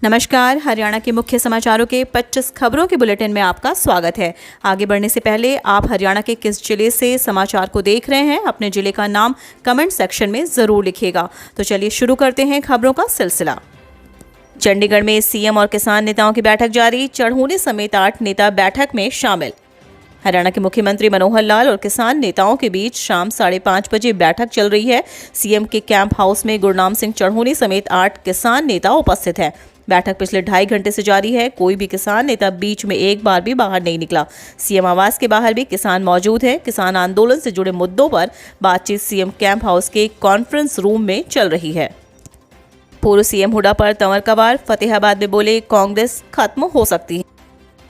नमस्कार। हरियाणा के मुख्य समाचारों के 25 खबरों के बुलेटिन में आपका स्वागत है। आगे बढ़ने से पहले आप हरियाणा के किस जिले से समाचार को देख रहे हैं, अपने जिले का नाम कमेंट सेक्शन में जरूर लिखिएगा। तो चलिए शुरू करते हैं खबरों का सिलसिला। चंडीगढ़ में सीएम और किसान नेताओं की बैठक जारी, चढ़ूने समेत 8 नेता बैठक में शामिल। हरियाणा के मुख्यमंत्री मनोहर लाल और किसान नेताओं के बीच शाम 5:30 बजे बैठक चल रही है। सीएम के कैंप हाउस में गुरनाम सिंह चढ़ूनी समेत 8 किसान नेता उपस्थित हैं। बैठक पिछले 2.5 घंटे से जारी है। कोई भी किसान नेता बीच में एक बार भी बाहर नहीं निकला। सीएम आवास के बाहर भी किसान मौजूद हैं। किसान आंदोलन से जुड़े मुद्दों पर बातचीत सीएम कैंप हाउस के कॉन्फ्रेंस रूम में चल रही है। पूर्व सीएम हुड्डा पर तंवर का वार, फतेहाबाद में बोले कांग्रेस खत्म हो सकती है।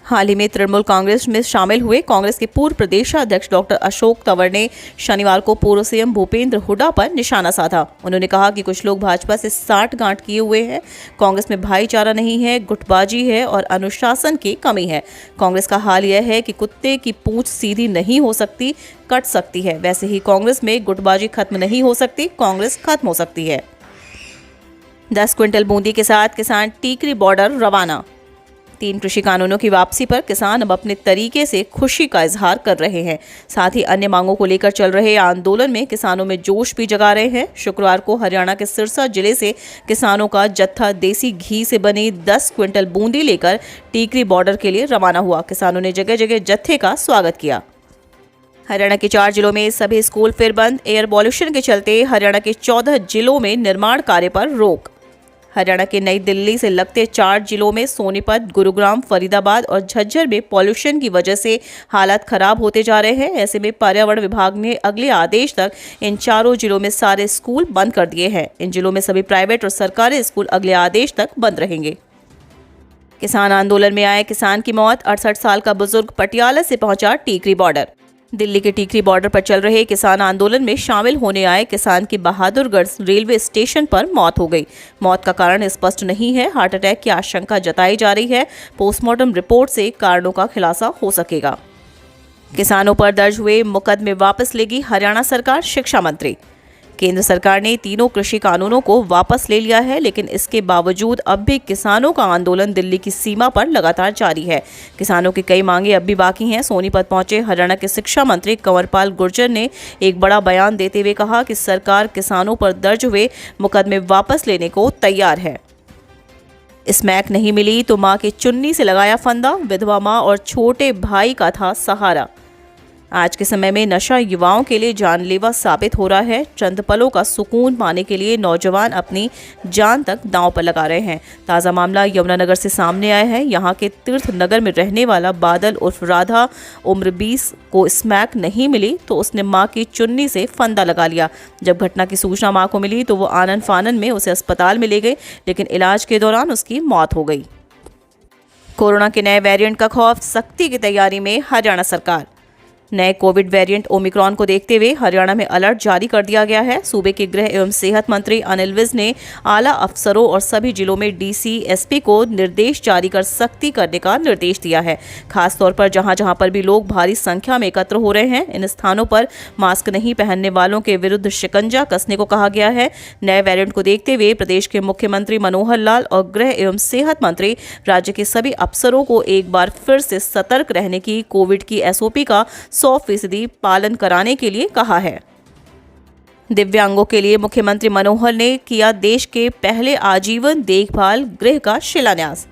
हाल ही में तृणमूल कांग्रेस में शामिल हुए कांग्रेस के पूर्व प्रदेशाध्यक्ष डॉक्टर अशोक तंवर ने शनिवार को पूर्व सीएम भूपेंद्र हुड्डा पर निशाना साधा। उन्होंने कहा कि कुछ लोग भाजपा से साठगांठ किए हुए हैं। कांग्रेस में भाईचारा नहीं है, गुटबाजी है और अनुशासन की कमी है। कांग्रेस का हाल यह है कि कुत्ते की पूंछ सीधी नहीं हो सकती, कट सकती है। वैसे ही कांग्रेस में गुटबाजी खत्म नहीं हो सकती, कांग्रेस खत्म हो सकती है। 10 क्विंटल बूंदी के साथ किसान टीकरी बॉर्डर रवाना। 3 कृषि कानूनों की वापसी पर किसान अब अपने तरीके से खुशी का इजहार कर रहे हैं। साथ ही अन्य मांगों को लेकर चल रहे आंदोलन में किसानों में जोश भी जगा रहे हैं। शुक्रवार को हरियाणा के सिरसा जिले से किसानों का जत्था देसी घी से बनी 10 क्विंटल बूंदी लेकर टीकरी बॉर्डर के लिए रवाना हुआ। किसानों ने जगह जगह जत्थे का स्वागत किया। हरियाणा के 4 जिलों में सभी स्कूल फिर बंद। एयर पॉल्यूशन के चलते हरियाणा के 14 जिलों में निर्माण कार्य पर रोक। हरियाणा के नई दिल्ली से लगते 4 जिलों में सोनीपत, गुरुग्राम, फरीदाबाद और झज्जर में पॉल्यूशन की वजह से हालात खराब होते जा रहे हैं। ऐसे में पर्यावरण विभाग ने अगले आदेश तक इन 4 जिलों में सारे स्कूल बंद कर दिए हैं। इन जिलों में सभी प्राइवेट और सरकारी स्कूल अगले आदेश तक बंद रहेंगे। किसान आंदोलन में आए किसान की मौत। 68 साल का बुजुर्ग पटियाला से पहुंचा टीकरी बॉर्डर। दिल्ली के टीकरी बॉर्डर पर चल रहे किसान आंदोलन में शामिल होने आए किसान की बहादुरगढ़ रेलवे स्टेशन पर मौत हो गई। मौत का कारण स्पष्ट नहीं है। हार्ट अटैक की आशंका जताई जा रही है। पोस्टमार्टम रिपोर्ट से कारणों का खुलासा हो सकेगा। किसानों पर दर्ज हुए मुकदमे वापस लेगी हरियाणा सरकार। शिक्षा मंत्री। केंद्र सरकार ने तीनों कृषि कानूनों को वापस ले लिया है, लेकिन इसके बावजूद अब भी किसानों का आंदोलन दिल्ली की सीमा पर लगातार जारी है। किसानों की कई मांगे अब भी बाकी हैं। सोनीपत पहुंचे हरियाणा के शिक्षा मंत्री कंवरपाल गुर्जर ने एक बड़ा बयान देते हुए कहा कि सरकार किसानों पर दर्ज हुए मुकदमे वापस लेने को तैयार है। स्मैक नहीं मिली तो मां की चुन्नी से लगाया फंदा। विधवा मां और छोटे भाई का था सहारा। आज के समय में नशा युवाओं के लिए जानलेवा साबित हो रहा है। चंद पलों का सुकून पाने के लिए नौजवान अपनी जान तक दांव पर लगा रहे हैं। ताज़ा मामला यमुनानगर से सामने आया है। यहाँ के तीर्थ नगर में रहने वाला बादल उर्फ राधा, उम्र 20 को स्मैक नहीं मिली तो उसने मां की चुन्नी से फंदा लगा लिया। जब घटना की सूचना मां को मिली तो वो आनन फानन में उसे अस्पताल में ले गए, लेकिन इलाज के दौरान उसकी मौत हो गई। कोरोना के नए वेरिएंट का खौफ, सख्ती की तैयारी में हरियाणा सरकार। नए कोविड वेरिएंट ओमिक्रॉन को देखते हुए हरियाणा में अलर्ट जारी कर दिया गया है। सूबे के गृह एवं सेहत मंत्री अनिल विज ने आला अफसरों और सभी जिलों में डीसी, एसपी को निर्देश जारी कर सख्ती करने का निर्देश दिया है। खासतौर पर जहां जहां पर भी लोग भारी संख्या में एकत्र हो रहे हैं, इन स्थानों पर मास्क नहीं पहनने वालों के विरुद्ध शिकंजा कसने को कहा गया है। नए वेरिएंट को देखते हुए प्रदेश के मुख्यमंत्री मनोहर लाल और गृह एवं सेहत मंत्री राज्य के सभी अफसरों को एक बार फिर से सतर्क रहने की, कोविड की एसओपी का 100% पालन कराने के लिए कहा है। दिव्यांगों के लिए मुख्यमंत्री मनोहर ने किया देश के पहले आजीवन देखभाल गृह का शिलान्यास।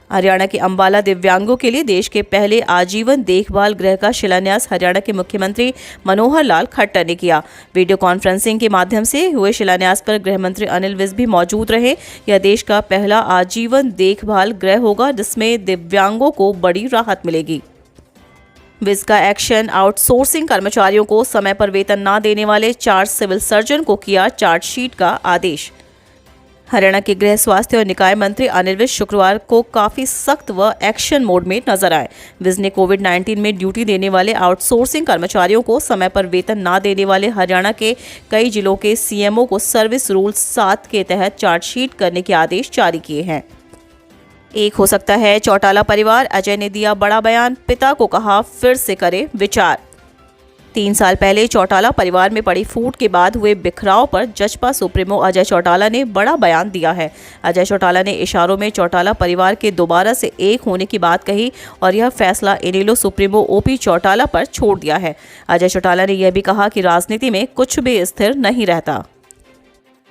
हरियाणा के अंबाला दिव्यांगों के लिए देश के पहले आजीवन देखभाल गृह का शिलान्यास हरियाणा के मुख्यमंत्री मनोहर लाल खट्टर ने किया। वीडियो कॉन्फ्रेंसिंग के माध्यम से हुए शिलान्यास पर गृह मंत्री अनिल विज भी मौजूद रहे। यह देश का पहला आजीवन देखभाल गृह होगा जिसमें दिव्यांगों को बड़ी राहत मिलेगी। विज का एक्शन, आउटसोर्सिंग कर्मचारियों को समय पर वेतन न देने वाले 4 सिविल सर्जन को किया चार्जशीट का आदेश। हरियाणा के गृह, स्वास्थ्य और निकाय मंत्री अनिल विज शुक्रवार को काफी सख्त व एक्शन मोड में नजर आए। विज ने कोविड-19 में ड्यूटी देने वाले आउटसोर्सिंग कर्मचारियों को समय पर वेतन न देने वाले हरियाणा के कई जिलों के सीएमओ को सर्विस रूल 7 के तहत चार्जशीट करने के आदेश जारी किए हैं। एक हो सकता है चौटाला परिवार, अजय ने दिया बड़ा बयान, पिता को कहा फिर से करे विचार। 3 साल पहले चौटाला परिवार में पड़ी फूट के बाद हुए बिखराव पर जसपा सुप्रीमो अजय चौटाला ने बड़ा बयान दिया है। अजय चौटाला ने इशारों में चौटाला परिवार के दोबारा से एक होने की बात कही और यह फैसला इनेलो सुप्रीमो ओपी चौटाला पर छोड़ दिया है। अजय चौटाला ने यह भी कहा कि राजनीति में कुछ भी स्थिर नहीं रहता।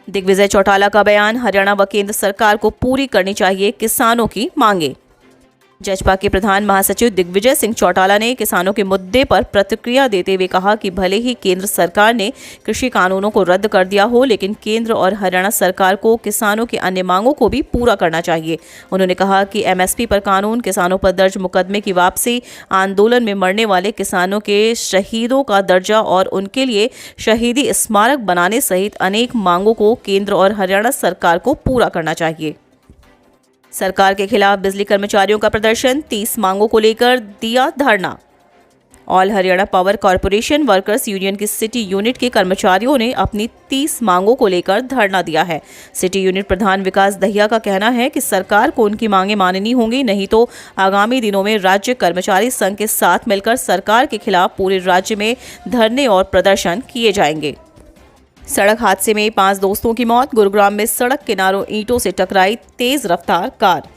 दिग्विजय चौटाला का बयान, हरियाणा व केंद्र सरकार को पूरी करनी चाहिए किसानों की मांगे। जसपा के प्रधान महासचिव दिग्विजय सिंह चौटाला ने किसानों के मुद्दे पर प्रतिक्रिया देते हुए कहा कि भले ही केंद्र सरकार ने कृषि कानूनों को रद्द कर दिया हो, लेकिन केंद्र और हरियाणा सरकार को किसानों की अन्य मांगों को भी पूरा करना चाहिए। उन्होंने कहा कि एमएसपी पर कानून, किसानों पर दर्ज मुकदमे की वापसी, आंदोलन में मरने वाले किसानों के शहीदों का दर्जा और उनके लिए शहीदी स्मारक बनाने सहित अनेक मांगों को केंद्र और हरियाणा सरकार को पूरा करना चाहिए। सरकार के खिलाफ बिजली कर्मचारियों का प्रदर्शन, 30 मांगों को लेकर दिया धरना। All Haryana power corporation workers union की सिटी यूनिट के कर्मचारियों ने अपनी 30 मांगों को लेकर धरना दिया है। सिटी यूनिट प्रधान विकास दहिया का कहना है कि सरकार को उनकी मांगें माननी होंगी, नहीं तो आगामी दिनों में राज्य कर्मचारी संघ के साथ मिलकर सरकार के खिलाफ पूरे राज्य में धरने और प्रदर्शन किए जाएंगे। सड़क हादसे में 5 दोस्तों की मौत। गुरुग्राम में सड़क किनारों ईंटों से टकराई तेज रफ्तार कार।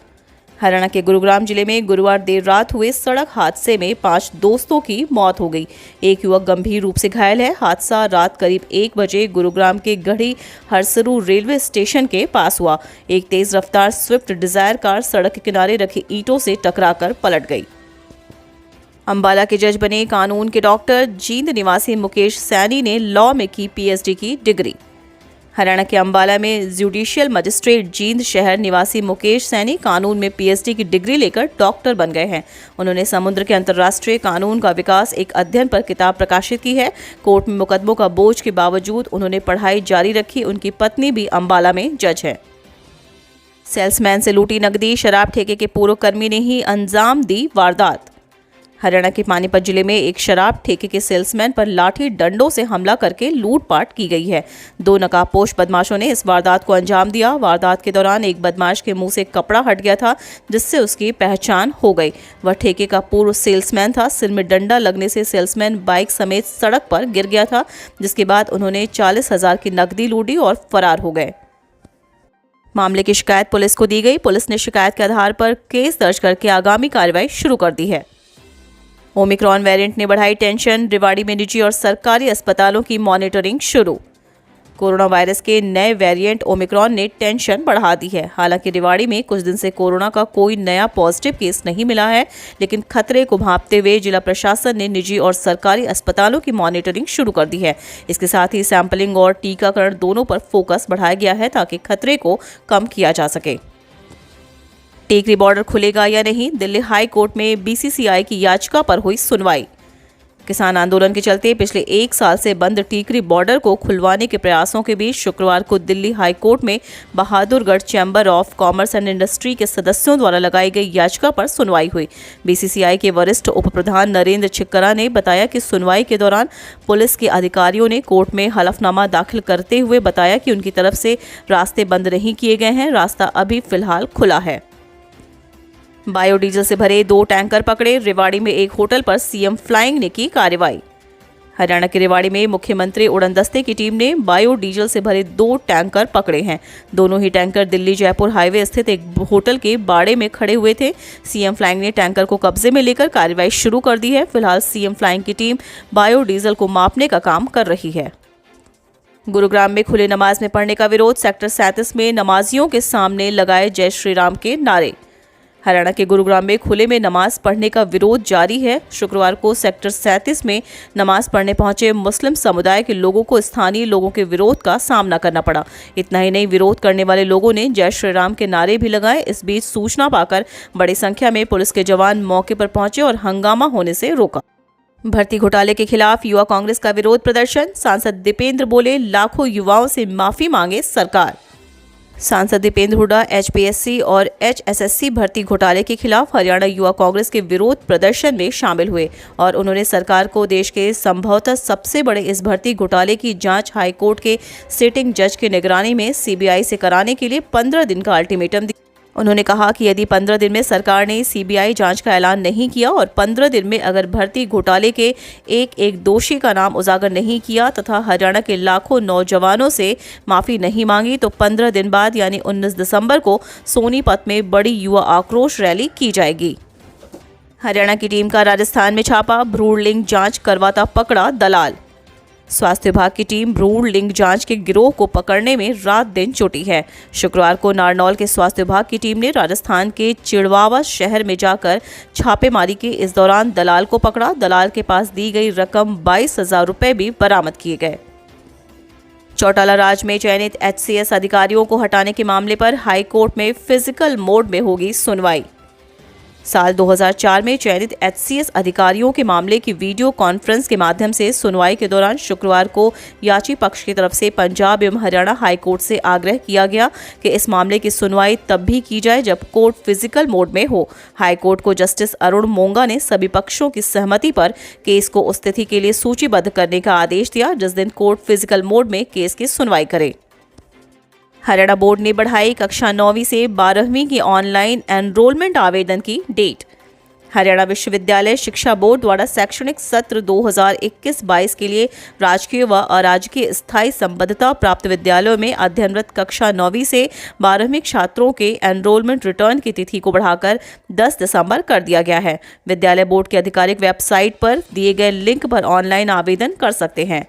हरियाणा के गुरुग्राम जिले में गुरुवार देर रात हुए सड़क हादसे में 5 दोस्तों की मौत हो गई। एक युवक गंभीर रूप से घायल है। हादसा रात करीब 1 बजे गुरुग्राम के गढ़ी हरसरू रेलवे स्टेशन के पास हुआ। एक तेज रफ्तार स्विफ्ट डिजायर कार सड़क के किनारे रखे ईंटों से टकराकर पलट गई। अंबाला के जज बने कानून के डॉक्टर। जींद निवासी मुकेश सैनी ने लॉ में की पीएचडी की डिग्री। हरियाणा के अंबाला में जुडिशियल मजिस्ट्रेट जींद शहर निवासी मुकेश सैनी कानून में पीएचडी की डिग्री लेकर डॉक्टर बन गए हैं। उन्होंने समुद्र के अंतर्राष्ट्रीय कानून का विकास एक अध्ययन पर किताब प्रकाशित की है। कोर्ट में मुकदमों का बोझ के बावजूद उन्होंने पढ़ाई जारी रखी। उनकी पत्नी भी अंबाला में जज है। सेल्समैन से लूटी नकदी, शराब ठेके के पूर्व कर्मी ने ही अंजाम दी वारदात। हरियाणा के पानीपत जिले में एक शराब ठेके के सेल्समैन पर लाठी डंडों से हमला करके लूटपाट की गई है। 2 नकाबपोश बदमाशों ने इस वारदात को अंजाम दिया। वारदात के दौरान एक बदमाश के मुंह से कपड़ा हट गया था, जिससे उसकी पहचान हो गई। वह ठेके का पूर्व सेल्समैन था। सिर में डंडा लगने से सेल्समैन बाइक समेत सड़क पर गिर गया था, जिसके बाद उन्होंने 40,000 की नकदी लूटी और फरार हो गए। मामले की शिकायत पुलिस को दी गई। पुलिस ने शिकायत के आधार पर केस दर्ज करके आगामी कार्रवाई शुरू कर दी है। ओमिक्रॉन वेरिएंट ने बढ़ाई टेंशन। रेवाड़ी में निजी और सरकारी अस्पतालों की मॉनिटरिंग शुरू। कोरोना वायरस के नए वेरिएंट ओमिक्रॉन ने टेंशन बढ़ा दी है। हालांकि रेवाड़ी में कुछ दिन से कोरोना का कोई नया पॉजिटिव केस नहीं मिला है, लेकिन खतरे को भांपते हुए जिला प्रशासन ने निजी और सरकारी अस्पतालों की मॉनिटरिंग शुरू कर दी है। इसके साथ ही सैंपलिंग और टीकाकरण दोनों पर फोकस बढ़ाया गया है, ताकि खतरे को कम किया जा सके। टीकरी बॉर्डर खुलेगा या नहीं, दिल्ली हाई कोर्ट में बीसीसीआई की याचिका पर हुई सुनवाई। किसान आंदोलन के चलते पिछले 1 साल से बंद टीकरी बॉर्डर को खुलवाने के प्रयासों के बीच शुक्रवार को दिल्ली हाई कोर्ट में Bahadurgarh chamber of commerce and industry के सदस्यों द्वारा लगाई गई याचिका पर सुनवाई हुई। बीसीसीआई के वरिष्ठ उप प्रधान नरेंद्र छिक्करा ने बताया कि सुनवाई के दौरान पुलिस के अधिकारियों ने कोर्ट में हलफनामा दाखिल करते हुए बताया कि उनकी तरफ से रास्ते बंद नहीं किए गए हैं, रास्ता अभी फिलहाल खुला है। बायोडीजल से भरे 2 टैंकर पकड़े। रेवाड़ी में एक होटल पर सीएम फ्लाइंग ने की कार्रवाई। हरियाणा के रेवाड़ी में मुख्यमंत्री उड़न दस्ते की टीम ने बायोडीजल से भरे 2 टैंकर पकड़े हैं। दोनों ही टैंकर दिल्ली जयपुर हाईवे स्थित एक होटल के बाड़े में खड़े हुए थे। सीएम फ्लाइंग ने टैंकर को कब्जे में लेकर कार्रवाई शुरू कर दी है। फिलहाल सीएम फ्लाइंग की टीम बायोडीजल को मापने का काम कर रही है। गुरुग्राम में खुले नमाज में पढ़ने का विरोध। सेक्टर 37 में नमाजियों के सामने लगाए जय श्री राम के नारे। हरियाणा के गुरुग्राम में खुले में नमाज पढ़ने का विरोध जारी है। शुक्रवार को सेक्टर 37 में नमाज पढ़ने पहुंचे मुस्लिम समुदाय के लोगों को स्थानीय लोगों के विरोध का सामना करना पड़ा। इतना ही नहीं, विरोध करने वाले लोगों ने जय श्री राम के नारे भी लगाए। इस बीच सूचना पाकर बड़ी संख्या में पुलिस के जवान मौके पर पहुंचे और हंगामा होने से रोका। भर्ती घोटाले के खिलाफ युवा कांग्रेस का विरोध प्रदर्शन। सांसद दीपेंद्र बोले, लाखों युवाओं से माफी मांगे सरकार। सांसद दीपेंद्र हुड्डा एचपीएससी और एचएसएससी भर्ती घोटाले के खिलाफ हरियाणा युवा कांग्रेस के विरोध प्रदर्शन में शामिल हुए और उन्होंने सरकार को देश के संभवतः सबसे बड़े इस भर्ती घोटाले की जांच हाईकोर्ट के सिटिंग जज की निगरानी में सीबीआई से कराने के लिए 15 दिन का अल्टीमेटम दिया। उन्होंने कहा कि यदि 15 दिन में सरकार ने सीबीआई जांच का ऐलान नहीं किया और 15 दिन में अगर भर्ती घोटाले के एक दोषी का नाम उजागर नहीं किया तथा हरियाणा के लाखों नौजवानों से माफी नहीं मांगी तो 15 दिन बाद यानी 19 दिसंबर को सोनीपत में बड़ी युवा आक्रोश रैली की जाएगी। हरियाणा की टीम का राजस्थान में छापा, भ्रूण लिंग जांच करवाता पकड़ा दलाल। स्वास्थ्य विभाग की टीम भ्रूण लिंग जांच के गिरोह को पकड़ने में रात दिन जुटी है। शुक्रवार को नारनौल के स्वास्थ्य विभाग की टीम ने राजस्थान के चिड़वावा शहर में जाकर छापेमारी की। इस दौरान दलाल को पकड़ा। दलाल के पास दी गई रकम 22,000 रुपए भी बरामद किए गए। चौटाला राज में चयनित HCS अधिकारियों को हटाने के मामले पर हाईकोर्ट में फिजिकल मोड में होगी सुनवाई। साल 2004 में चयनित HCS अधिकारियों के मामले की वीडियो कॉन्फ्रेंस के माध्यम से सुनवाई के दौरान शुक्रवार को याची पक्ष की तरफ से पंजाब एवं हरियाणा हाईकोर्ट से आग्रह किया गया कि इस मामले की सुनवाई तब भी की जाए जब कोर्ट फिजिकल मोड में हो। हाईकोर्ट को जस्टिस अरुण मोंगा ने सभी पक्षों की सहमति पर केस को उस तिथि के लिए सूचीबद्ध करने का आदेश दिया जिस दिन कोर्ट फिजिकल मोड में केस की सुनवाई करे। हरियाणा बोर्ड ने बढ़ाई कक्षा 9वीं से 12वीं की ऑनलाइन एनरोलमेंट आवेदन की डेट। हरियाणा विश्वविद्यालय शिक्षा बोर्ड द्वारा शैक्षणिक सत्र 2021-22 के लिए राजकीय व अराजकीय स्थायी संबद्धता प्राप्त विद्यालयों में अध्ययनरत कक्षा 9वीं से 12वीं छात्रों के एनरोलमेंट रिटर्न की तिथि को बढ़ाकर 10 दिसंबर कर दिया गया है। विद्यालय बोर्ड की आधिकारिक वेबसाइट पर दिए गए लिंक पर ऑनलाइन आवेदन कर सकते हैं।